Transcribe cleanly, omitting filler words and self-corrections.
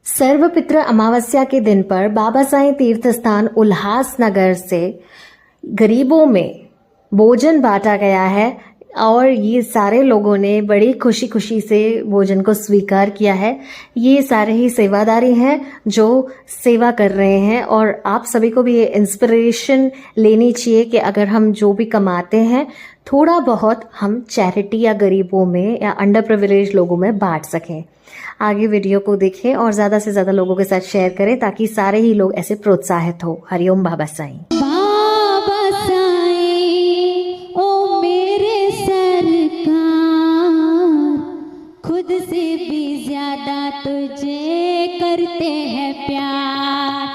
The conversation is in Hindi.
सर्वपित्र अमावस्या के दिन पर बाबा साईं तीर्थ स्थान उल्हासनगर से गरीबों में भोजन बांटा गया है और ये सारे लोगों ने बड़ी खुशी खुशी से भोजन को स्वीकार किया है। ये सारे ही सेवादारी हैं जो सेवा कर रहे हैं और आप सभी को भी ये इंस्पिरेशन लेनी चाहिए कि अगर हम जो भी कमाते हैं थोड़ा बहुत हम चैरिटी या गरीबों में या अंडर प्रिविलेज लोगों में बांट सकें। आगे वीडियो को देखें और ज़्यादा से ज़्यादा लोगों के साथ शेयर करें ताकि सारे ही लोग ऐसे प्रोत्साहित हो। हरिओम बाबा साईं। बाबा साईं ओ मेरे सरकार, खुद से भी ज्यादा तुझे करते हैं प्यार।